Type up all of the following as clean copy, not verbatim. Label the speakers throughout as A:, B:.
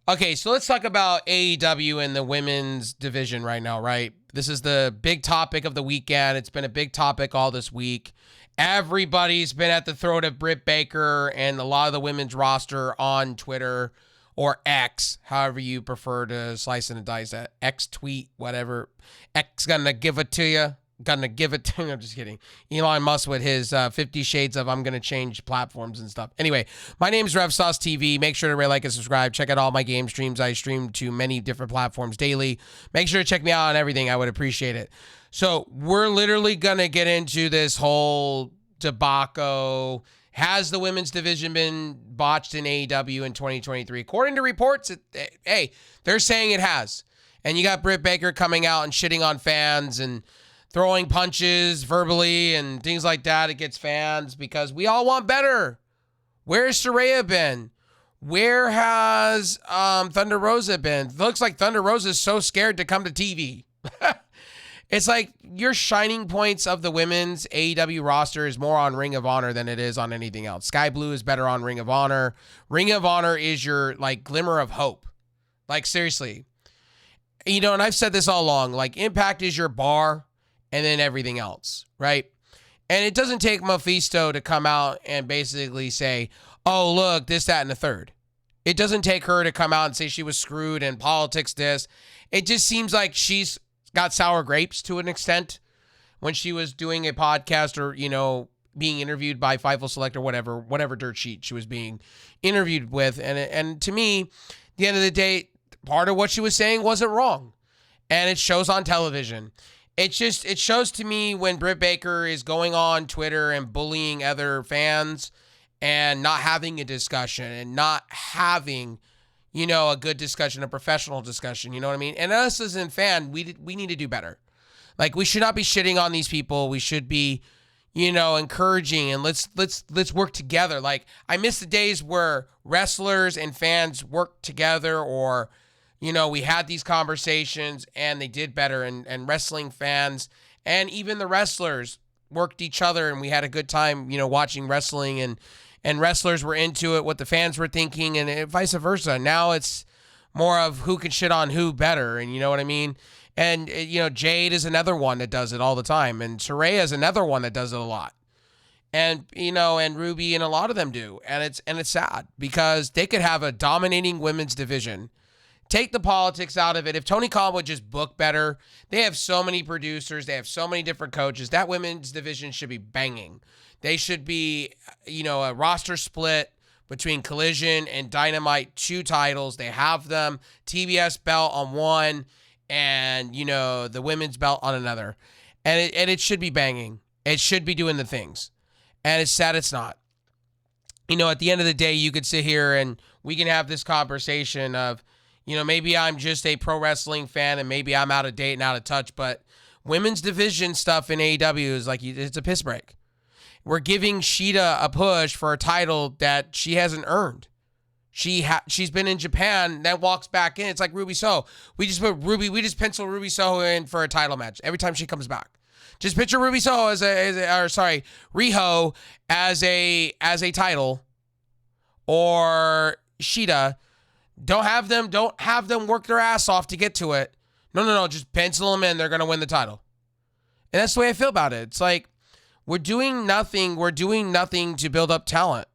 A: Okay, so let's talk about AEW and the women's division right now, right? This is the big topic of the weekend. It's been a big topic all this week. Everybody's been at the throat of Britt Baker and a lot of the women's roster on Twitter or X, however you prefer to slice and dice that. X tweet, whatever. X gonna give it to you. Gonna give it to you. I'm just kidding. Elon Musk with his 50 shades of I'm gonna change platforms and stuff. Anyway, my name is RevSauce TV. Make sure to rate, like, and subscribe. Check out all my game streams. I stream to many different platforms daily. Make sure to check me out on everything. I would appreciate it. So we're literally gonna get into this whole debacle. Has the women's division been botched in AEW in 2023? According to reports, hey, they're saying it has. And you got Britt Baker coming out and shitting on fans and throwing punches verbally and things like that against fans because we all want better. Where's Saraya been? Where has Thunder Rosa been? It looks like Thunder Rosa is so scared to come to TV. It's like your shining points of the women's AEW roster is more on Ring of Honor than it is on anything else. Sky Blue is better on Ring of Honor. Ring of Honor is your like glimmer of hope. Like seriously. You know, and I've said this all along, like Impact is your bar and then everything else, right? And it doesn't take Mephisto to come out and basically say, oh, look, this, that, and the third. It doesn't take her to come out and say she was screwed and politics this. It just seems like she's got sour grapes to an extent when she was doing a podcast or, you know, being interviewed by Fightful Select or whatever dirt sheet she was being interviewed with. And to me, at the end of the day, part of what she was saying wasn't wrong. And it shows on television. It shows to me when Britt Baker is going on Twitter and bullying other fans and not having a discussion and not having, you know, a good discussion, a professional discussion, you know what I mean? And us as a fan, we need to do better. Like, we should not be shitting on these people. We should be, you know, encouraging and let's work together. Like, I miss the days where wrestlers and fans worked together or, you know, we had these conversations and they did better and wrestling fans and even the wrestlers worked each other and we had a good time, you know, watching wrestling and wrestlers were into it, what the fans were thinking and vice versa. Now it's more of who can shit on who better. And you know what I mean? And, you know, Jade is another one that does it all the time. And Saraya is another one that does it a lot. And, you know, and Ruby and a lot of them do. And it's sad because they could have a dominating women's division. Take the politics out of it. If Tony Khan would just book better, they have so many producers. They have so many different coaches. That women's division should be banging. They should be, you know, a roster split between Collision and Dynamite, 2 titles. They have them. TBS belt on one and, you know, the women's belt on another. And it should be banging. It should be doing the things. And it's sad it's not. You know, at the end of the day, you could sit here and we can have this conversation of, you know, maybe I'm just a pro wrestling fan and maybe I'm out of date and out of touch, but women's division stuff in AEW is like, it's a piss break. We're giving Sheeta a push for a title that she hasn't earned. She's been in Japan, then walks back in. It's like Ruby Soho. We just pencil Ruby Soho in for a title match every time she comes back. Just picture Ruby Soho Riho as a title or Sheeta. Don't have them work their ass off to get to it. No. Just pencil them in. They're going to win the title. And that's the way I feel about it. It's like we're doing nothing. We're doing nothing to build up talent.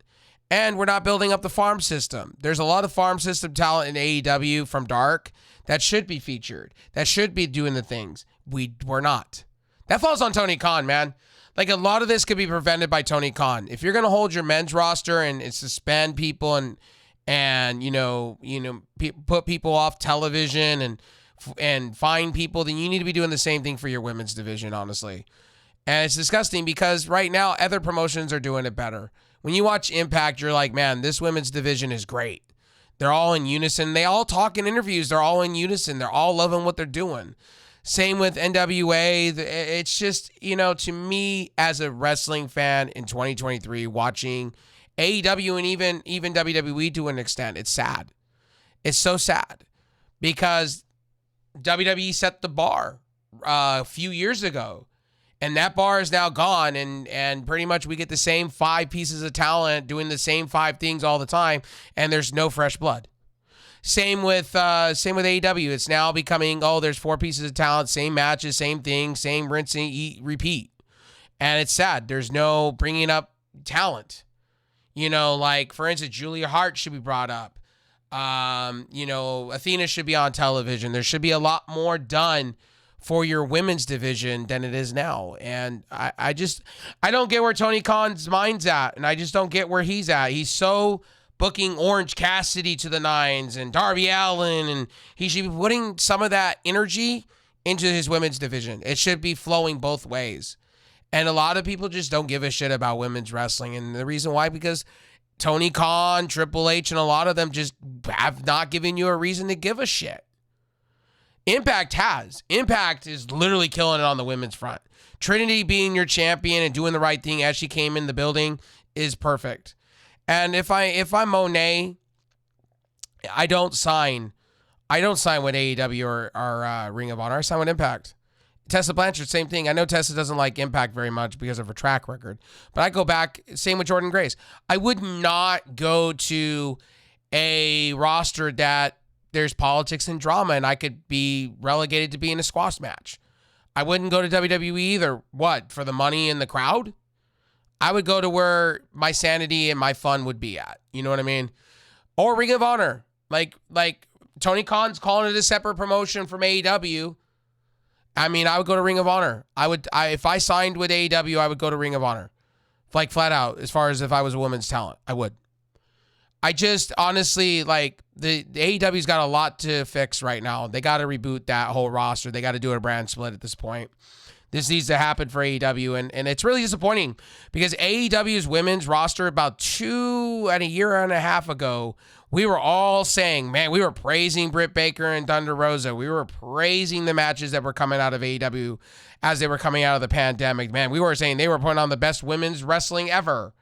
A: And we're not building up the farm system. There's a lot of farm system talent in AEW from Dark that should be featured. That should be doing the things. We're not. That falls on Tony Khan, man. Like a lot of this could be prevented by Tony Khan. If you're going to hold your men's roster and suspend people and put people off television and fine people, then you need to be doing the same thing for your women's division, honestly. And it's disgusting because right now other promotions are doing it better. When you watch Impact, you're like, man, this women's division is great. They're all in unison. They all talk in interviews. They're all in unison. They're all loving what they're doing. Same with NWA. It's just, you know, to me as a wrestling fan in 2023, watching AEW and even WWE to an extent, it's sad. It's so sad because WWE set the bar a few years ago, and that bar is now gone, and pretty much we get the same 5 pieces of talent doing the same 5 things all the time, and there's no fresh blood. Same with AEW. It's now becoming, oh, there's 4 pieces of talent, same matches, same thing, same rinse and eat, repeat. And it's sad. There's no bringing up talent. Like, for instance, Julia Hart should be brought up. Athena should be on television. There should be a lot more done for your women's division than it is now. And I don't get where Tony Khan's mind's at. And I just don't get where he's at. He's so booking Orange Cassidy to the nines and Darby Allin, and he should be putting some of that energy into his women's division. It should be flowing both ways. And a lot of people just don't give a shit about women's wrestling. And the reason why, because Tony Khan, Triple H, and a lot of them just have not given you a reason to give a shit. Impact has. Impact is literally killing it on the women's front. Trinity being your champion and doing the right thing as she came in the building is perfect. And if I'm Monet, I don't sign with AEW or Ring of Honor. I sign with Impact. Tessa Blanchard, same thing. I know Tessa doesn't like Impact very much because of her track record, but I go back, same with Jordan Grace. I would not go to a roster that there's politics and drama and I could be relegated to being a squash match. I wouldn't go to WWE either. What? For the money and the crowd? I would go to where my sanity and my fun would be at. You know what I mean? Or Ring of Honor. Like Tony Khan's calling it a separate promotion from AEW. I mean, I would go to Ring of Honor. If I signed with AEW, I would go to Ring of Honor. Like, flat out, as far as if I was a women's talent, I would. I just, honestly, like, the AEW's got a lot to fix right now. They got to reboot that whole roster. They got to do a brand split at this point. This needs to happen for AEW, and it's really disappointing because AEW's women's roster about 2 and a year and a half ago, we were all saying, man, we were praising Britt Baker and Thunder Rosa. We were praising the matches that were coming out of AEW as they were coming out of the pandemic. Man, we were saying they were putting on the best women's wrestling ever.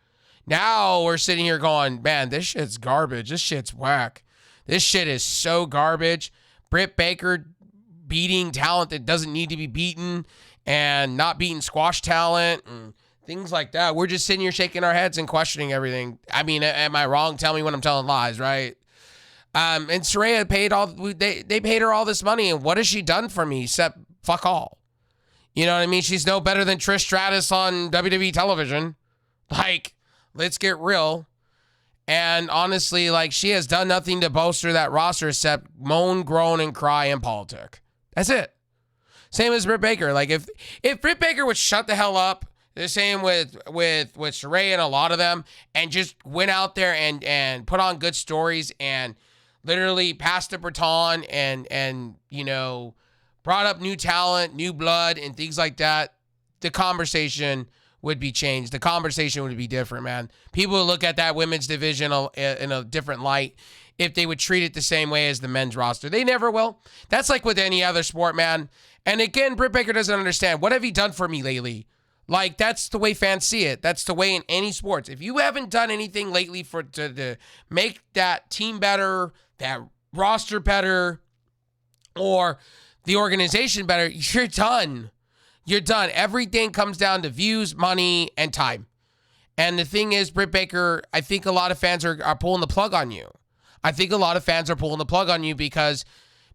A: Now we're sitting here going, man, this shit's garbage. This shit's whack. This shit is so garbage. Britt Baker beating talent that doesn't need to be beaten and not beating squash talent and things like that. We're just sitting here shaking our heads and questioning everything. I mean, am I wrong? Tell me when I'm telling lies, right? And Saraya they paid her all this money, and what has she done for me except fuck all? You know what I mean? She's no better than Trish Stratus on WWE television. Like, let's get real. And honestly, like, she has done nothing to bolster that roster except moan, groan, and cry and politic. That's it. Same as Britt Baker. Like, if Britt Baker would shut the hell up, the same with Saraya and a lot of them, and just went out there and put on good stories and literally passed the baton and brought up new talent, new blood, and things like that, the conversation would be changed. The conversation would be different, man. People would look at that women's division in a different light if they would treat it the same way as the men's roster. They never will. That's like with any other sport, man. And again, Britt Baker doesn't understand. What have you done for me lately? Like, that's the way fans see it. That's the way in any sports. If you haven't done anything lately to make that team better, that roster better, or the organization better, you're done. You're done. Everything comes down to views, money, and time. And the thing is, Britt Baker, I think a lot of fans are pulling the plug on you. I think a lot of fans are pulling the plug on you because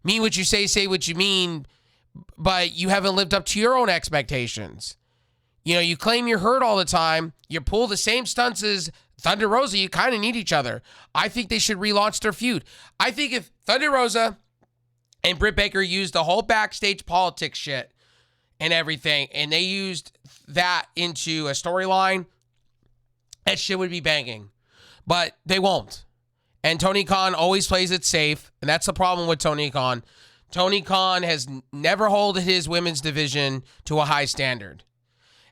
A: mean what you say what you mean, but you haven't lived up to your own expectations. You know, you claim you're hurt all the time. You pull the same stunts as Thunder Rosa. You kind of need each other. I think they should relaunch their feud. I think if Thunder Rosa and Britt Baker used the whole backstage politics shit and everything, and they used that into a storyline, that shit would be banging. But they won't. And Tony Khan always plays it safe, and that's the problem with Tony Khan. Tony Khan has never held his women's division to a high standard.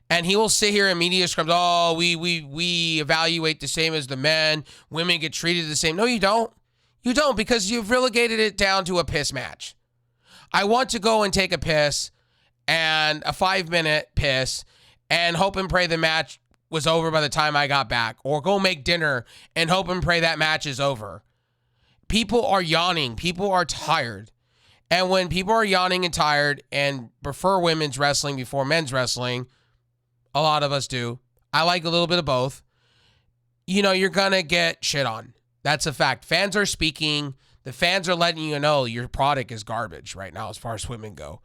A: And he will sit here and media scrums, oh, we evaluate the same as the men. Women get treated the same. No, you don't. You don't, because you've relegated it down to a piss match. I want to go and take a piss, and a 5-minute piss, and hope and pray the match was over by the time I got back. Or go make dinner and hope and pray that match is over. People are yawning. People are tired. And when people are yawning and tired and prefer women's wrestling before men's wrestling, a lot of us do. I like a little bit of both. You know, you're going to get shit on. That's a fact. Fans are speaking. The fans are letting you know your product is garbage right now as far as women go.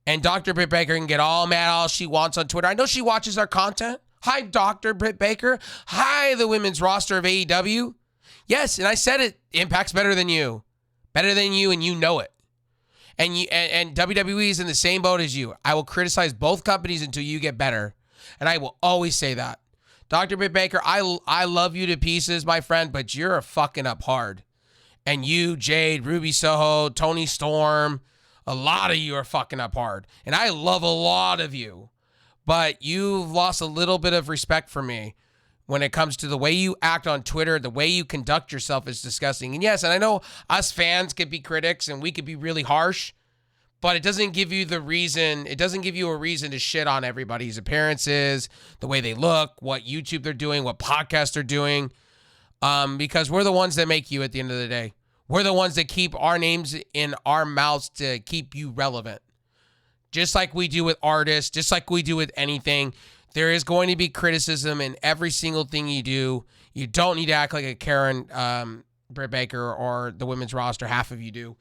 A: And Dr. Britt Baker can get all mad all she wants on Twitter. I know she watches our content. Hi, Dr. Britt Baker. Hi, the women's roster of AEW. Yes, and I said it. Impact's better than you. Better than you, and you know it. And WWE is in the same boat as you. I will criticize both companies until you get better. And I will always say that. Dr. Britt Baker, I love you to pieces, my friend, but you're fucking up hard. And you, Jade, Ruby Soho, Tony Storm, a lot of you are fucking up hard. And I love a lot of you. But you've lost a little bit of respect for me when it comes to the way you act on Twitter. The way you conduct yourself is disgusting. And yes, and I know us fans could be critics and we could be really harsh, but it doesn't give you the reason. It doesn't give you a reason to shit on everybody's appearances, the way they look, what YouTube they're doing, what podcasts they're doing, because we're the ones that make you at the end of the day. We're the ones that keep our names in our mouths to keep you relevant. Just like we do with artists, just like we do with anything, there is going to be criticism in every single thing you do. You don't need to act like a Karen, Britt Baker, or the women's roster. Half of you do.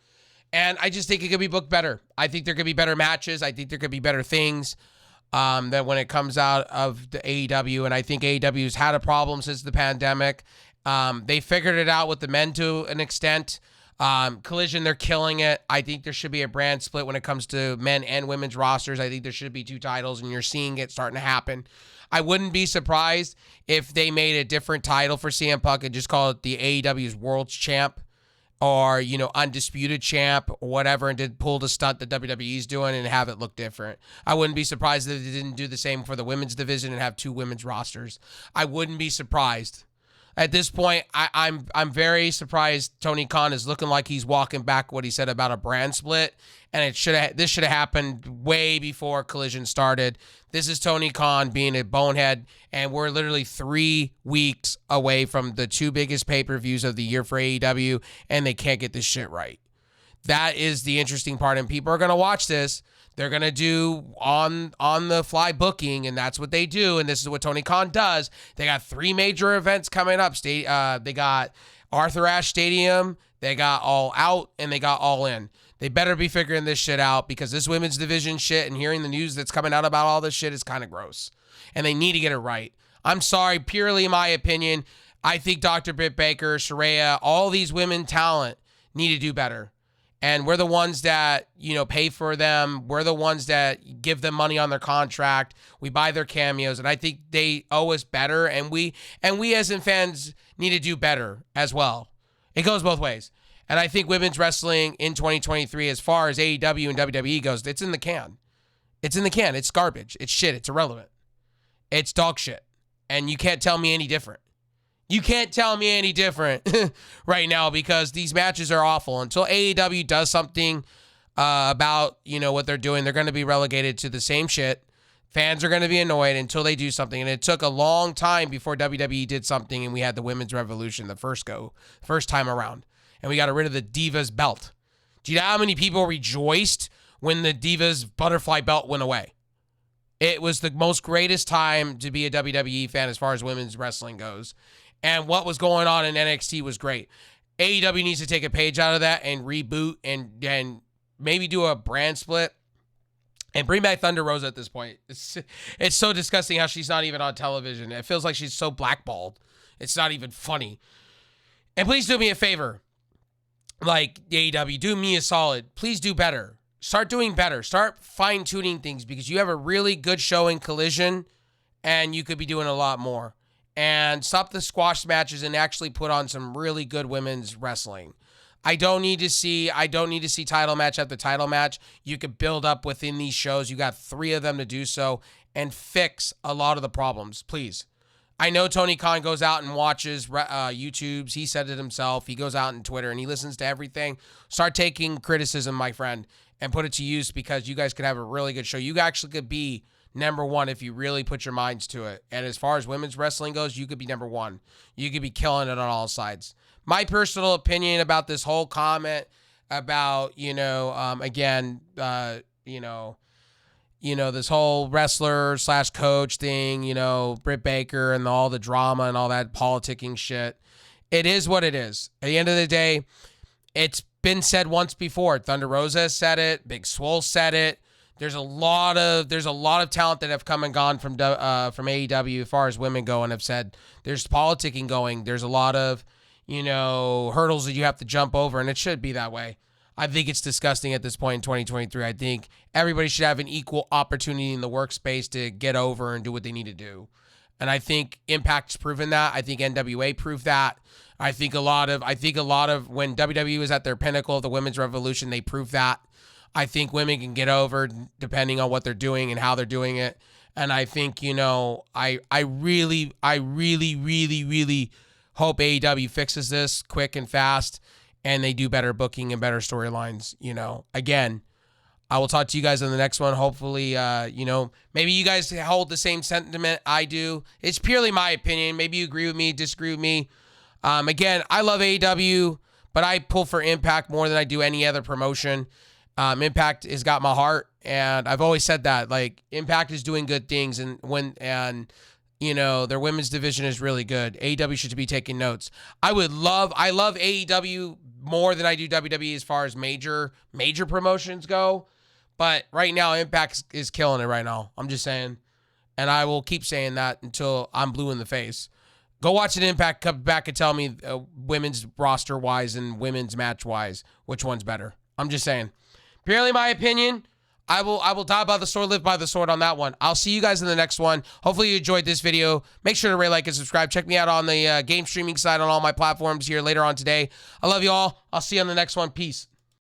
A: And I just think it could be booked better. I think there could be better matches. I think there could be better things that when it comes out of the AEW. And I think AEW's had a problem since the pandemic. They figured it out with the men to an extent. Collision, they're killing it. I think there should be a brand split when it comes to men and women's rosters. I think there should be 2 titles, and you're seeing it starting to happen. I wouldn't be surprised if they made a different title for CM Punk and just call it the AEW's World's Champ, or, you know, Undisputed Champ or whatever, and did pull the stunt that WWE's doing and have it look different. I wouldn't be surprised if they didn't do the same for the women's division and have 2 women's rosters. I wouldn't be surprised. At this point, I'm very surprised Tony Khan is looking like he's walking back what he said about a brand split, and this should have happened way before Collision started. This is Tony Khan being a bonehead, and we're literally 3 weeks away from the 2 biggest pay-per-views of the year for AEW, and they can't get this shit right. That is the interesting part, and people are going to watch this. They're going to do on the fly booking, and that's what they do, and this is what Tony Khan does. They got 3 major events coming up. They got Arthur Ashe Stadium, they got All Out, and they got All In. They better be figuring this shit out, because this women's division shit and hearing the news that's coming out about all this shit is kind of gross, and they need to get it right. I'm sorry, purely my opinion. I think Dr. Britt Baker, Saraya, all these women talent need to do better. And we're the ones that, you know, pay for them. We're the ones that give them money on their contract. We buy their cameos, and I think they owe us better. And we as in fans need to do better as well. It goes both ways. And I think women's wrestling in 2023, as far as AEW and WWE goes, it's in the can. It's in the can. It's garbage. It's shit. It's irrelevant. It's dog shit. And you can't tell me any different. You can't tell me any different right now, because these matches are awful. Until AEW does something about, you know, what they're doing, they're going to be relegated to the same shit. Fans are going to be annoyed until they do something. And it took a long time before WWE did something, and we had the Women's Revolution the first time around. And we got rid of the Divas belt. Do you know how many people rejoiced when the Divas butterfly belt went away? It was the most greatest time to be a WWE fan as far as women's wrestling goes. And what was going on in NXT was great. AEW needs to take a page out of that and reboot and maybe do a brand split and bring back Thunder Rosa at this point. It's so disgusting how she's not even on television. It feels like she's so blackballed. It's not even funny. And please do me a favor. Like AEW, do me a solid. Please do better. Start doing better. Start fine-tuning things, because you have a really good show in Collision and you could be doing a lot more. And stop the squash matches and actually put on some really good women's wrestling. I don't need to see title match after title match. You could build up within these shows. You got 3 of them to do so and fix a lot of the problems, please. I know Tony Khan goes out and watches YouTubes. He said it himself. He goes out on Twitter and he listens to everything. Start taking criticism, my friend, and put it to use, because you guys could have a really good show. You actually could be number 1 if you really put your minds to it. And as far as women's wrestling goes, you could be number 1. You could be killing it on all sides. My personal opinion about this whole comment about, this whole wrestler / coach thing, Britt Baker and all the drama and all that politicking shit. It is what it is. At the end of the day, It's been said once before. Thunder Rosa has said it. Big Swole said it. There's a lot of talent that have come and gone from AEW as far as women go and have said there's politicking going. There's a lot of, hurdles that you have to jump over, and it should be that way. I think it's disgusting at this point in 2023. I think everybody should have an equal opportunity in the workspace to get over and do what they need to do. And I think Impact's proven that. I think NWA proved that. I think a lot of when WWE was at their pinnacle of the women's revolution, they proved that. I think women can get over depending on what they're doing and how they're doing it. And I think, I really hope AEW fixes this quick and fast and they do better booking and better storylines. Again, I will talk to you guys on the next one. Hopefully, maybe you guys hold the same sentiment I do. It's purely my opinion. Maybe you agree with me, disagree with me. Again, I love AEW, but I pull for Impact more than I do any other promotion. Impact has got my heart, and I've always said that. Like, Impact is doing good things, and their women's division is really good. AEW should be taking notes. I love AEW more than I do WWE as far as major promotions go. But right now, Impact is killing it right now. I'm just saying. And I will keep saying that until I'm blue in the face. Go watch an Impact, come back and tell me women's roster-wise and women's match-wise which one's better. I'm just saying. Purely my opinion. I will die by the sword, live by the sword on that one. I'll see you guys in the next one. Hopefully you enjoyed this video. Make sure to rate, like, and subscribe. Check me out on the game streaming side on all my platforms here later on today. I love you all. I'll see you on the next one. Peace.